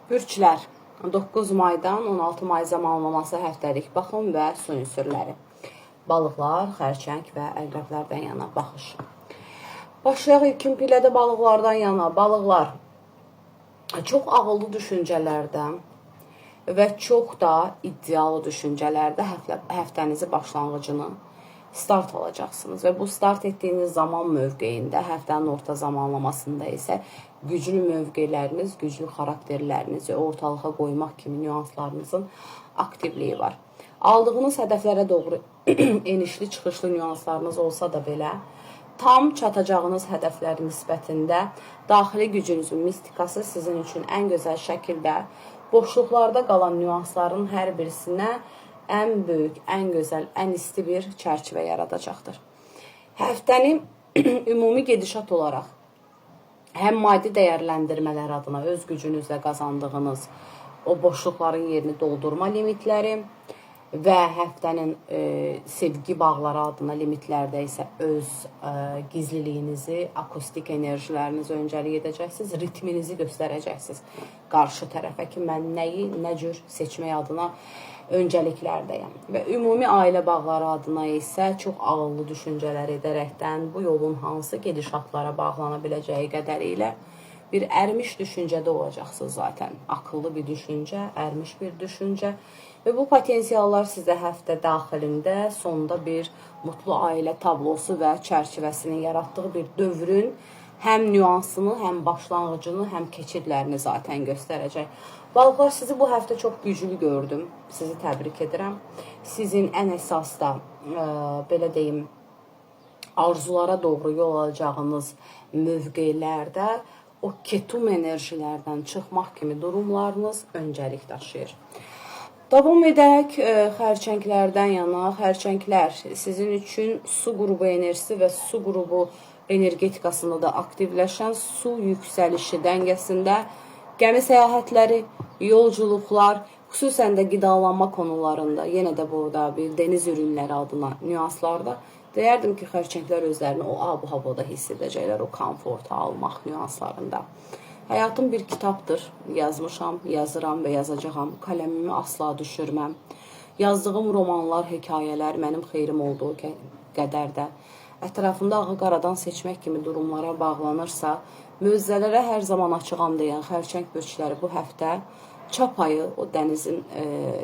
Bürclər 9 maydan 16 may zamanlaması həftəlik baxım və su ünsürləri. Balıqlar, xərçəng və əqrəblərdən yana baxış. Başlayaq ilkin pillədə balıqlardan yana. Balıqlar çox ağıllı düşüncələrdən və çox da iddialı düşüncələrdə həftənizi başlanğıcını start alacaqsınız və bu start etdiyiniz zaman mövqeyində, həftənin orta zamanlamasında isə güclü mövqeləriniz, güclü xarakterlərinizi ortalığa qoymaq kimi nüanslarınızın aktivliyi var. Aldığınız hədəflərə doğru enişli çıxışlı nüanslarınız olsa da belə, tam çatacağınız hədəflər nisbətində daxili gücünüzün mistikası sizin üçün ən gözəl şəkildə boşluqlarda qalan nüansların hər birisinə ən böyük, ən gözəl, ən isti bir çərçivə yaradacaqdır. Həftənin ümumi gedişat olaraq həm maddi dəyərləndirmələr adına öz gücünüzlə qazandığınız o boşluqların yerini doldurma limitləri və həftənin sevgi bağları adına limitlərdə isə öz gizliliyinizi, akustik enerjilərinizi öncəlik edəcəksiniz, ritminizi göstərəcəksiniz qarşı tərəfə ki, mən nəyi, nə cür seçmək adına öncəliklərdəyəm. Və ümumi ailə bağları adına isə çox ağıllı düşüncələr edərəkdən bu yolun hansı gedişatlara bağlana biləcəyi qədərilə bir ərmiş düşüncədə olacaqsınız zaten. Akıllı bir düşüncə, ərmiş bir düşüncə və bu potensiallar sizə həftə daxilində sonda bir mutlu ailə tablosu və çərçivəsinin yaratdığı bir dövrün həm nüansını, həm başlanğıcını, həm keçidlərini zaten göstərəcək. Balıqlar, sizi bu həftə çox güclü gördüm. Sizi təbrik edirəm. Sizin ən əsas da, belə deyim, arzulara doğru yol alacağınız mövqelərdə o ketum enerjilərdən çıxmaq kimi durumlarınız öncəlik daşıyır. Davam edək xərçənglərdən yana. Xərçənglər sizin üçün su qrubu enerjisi və su qrubu energetikasında da aktivləşən su yüksəlişi dəngəsində gəmi səyahətləri, yolculuqlar, xüsusən də qidalanma konularında, yenə də burada bir dəniz ürünləri adına nüanslarda deyərdim ki, xərçənglər özlərini o ab-havada hiss edəcəklər, o komfortu almaq nüanslarında. Həyatım bir kitabdır, yazmışam, yazıram və yazacağam, kaləmimi asla düşürməm. Yazdığım romanlar, hekayələr mənim xeyrim olduğu qədər də ətrafında ağı qaradan seçmək kimi durumlara bağlanırsa, möcüzələrə hər zaman açığam deyən xərçəng bürcləri bu həftə çapayı, o dənizin,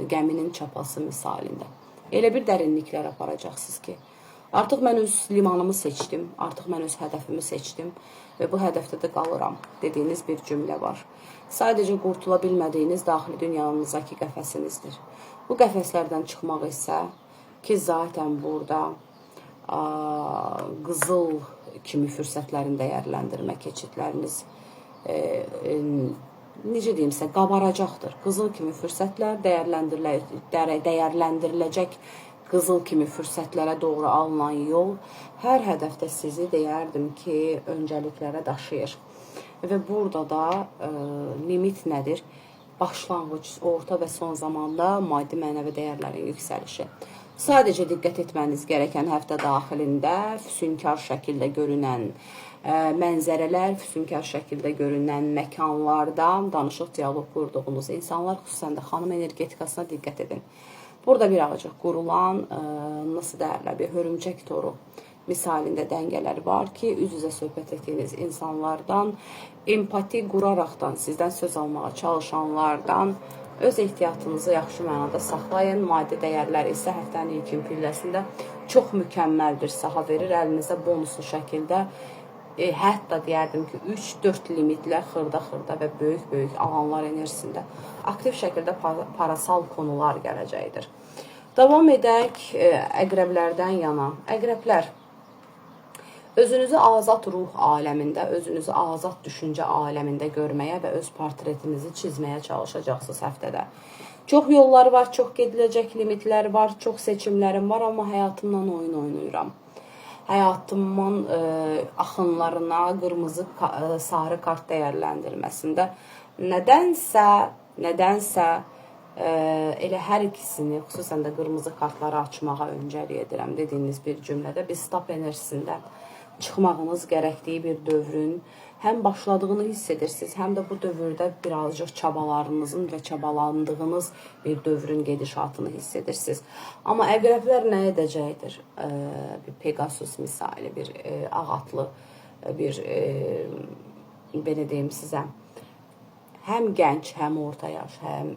gəminin çapası misalində elə bir dərinliklər aparacaqsınız ki, artıq mən öz limanımı seçdim, artıq mən öz hədəfimi seçdim və bu hədəfdə də qalıram dediyiniz bir cümlə var. Sadəcə qurtula bilmədiyiniz daxili dünyanızdakı qəfəsinizdir. Bu qəfəslərdən çıxmaq isə ki, zaten burada qızıl kimi fürsətlərin dəyərləndirmə keçidləriniz necə deyimsə, qabaracaqdır. Qızıl kimi fürsətlər dəyərləndiriləcək qızıl kimi fürsətlərə doğru alınan yol hər hədəfdə sizi deyərdim ki, öncəliklərə daşıyır. Və burada da limit nədir? Başlanğıc, orta və son zamanda maddi mənəvi dəyərlərin yüksəlişi. Sadəcə diqqət etməniz gerəkən həftə daxilində füsunkar şəkildə görünən mənzərələr, füsunkar şəkildə görünən məkanlarda danışıq, diyalog qurduğunuz insanlar, xüsusən də xanım energetikasına diqqət edin. Burada bir ağacıq qurulan, nasıl deyərlər, bir hörümcək toru misalində dəngələr var ki, üz-üzə söhbət etdiyiniz insanlardan, empati quraraqdan, sizdən söz almağa çalışanlardan öz ehtiyatınızı yaxşı mənada saxlayın. Maddi dəyərlər isə həftənin ilkin pilləsində çox mükəmməl bir saha verir. Əlinizdə bonuslu şəkildə, hətta deyərdim ki, 3-4 limitlə xırda-xırda və böyük-böyük alanlar enerjisində aktiv şəkildə parasal konular gələcəkdir. Davam edək əqrəblərdən yana. Əqrəblər, özünüzü azad ruh aləmində, özünüzü azad düşüncə aləmində görməyə və öz portretinizi çizməyə çalışacaqsınız həftədə. Çox yollar var, çox gediləcək limitlər var, çox seçimlərim var, amma həyatımdan oyun oynayıram. Həyatımın axınlarına qırmızı, sarı kart dəyərləndirməsində nədənsə elə hər ikisini, xüsusən də qırmızı kartları açmağa öncəlik edirəm dediyiniz bir cümlədə bir stop enerjisində çıxmağınız gərəkdiyi bir dövrün həm başladığını hiss edirsiniz, həm də bu dövrdə birazcıq çabalarınızın və çabalandığınız bir dövrün gedişatını hiss edirsiniz. Amma əqrəblər nə edəcəkdir? Bir Pegasus misali, bir ağatlı, bir belə deyim sizə, həm gənc, həm orta yaş, həm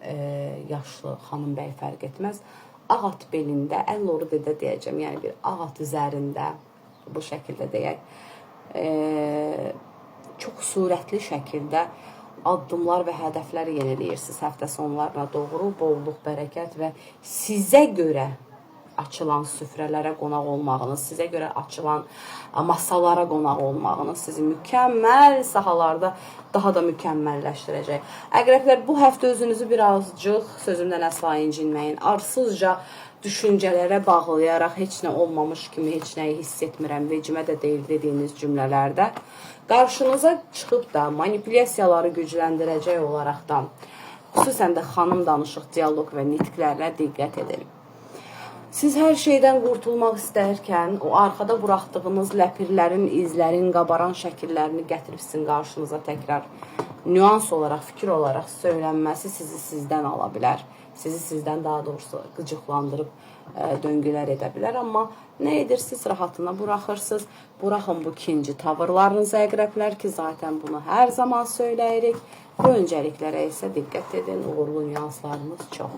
yaşlı xanım bəy fərq etməz. Ağat belində, əlloru dedə deyəcəm, yəni bir ağat üzərində, bu şəkildə deyək, çox surətli şəkildə addımlar və hədəflər yeniliyirsiniz həftə sonlarına doğru, bolluq, bərəkət və sizə görə açılan süfrələrə qonaq olmağınız, sizə görə açılan masalara qonaq olmağınız sizi mükəmməl sahalarda daha da mükəmməlləşdirəcək. Əqrəblər, bu həftə özünüzü birazcıq, sözümdən əsla incinməyin, arsızca düşüncələrə bağlayaraq heç nə olmamış kimi heç nəyi hiss etmirəm, vecimə də deyil dediyiniz cümlələrdə qarşınıza çıxıb da manipulyasiyaları gücləndirəcək olaraqdan, xüsusən də xanım danışıq, diyaloq və nitqlərlə diqqət edin. Siz hər şeydən qurtulmaq istərkən, o arxada buraxdığınız ləpirlərin, izlərin, qabaran şəkillərini gətirib sizin qarşınıza təkrar nüans olaraq, fikir olaraq söylənməsi sizi sizdən ala bilər. Sizi sizdən daha doğrusu qıcıqlandırıb döngülər edə bilər. Amma nə edirsiniz? Rahatına buraxırsınız. Buraxın bu ikinci tavırlarınızı əqrəblər ki, zaten bunu hər zaman söyləyirik. Bu öncəliklərə isə diqqət edin. Uğurlu nüanslarınız çox.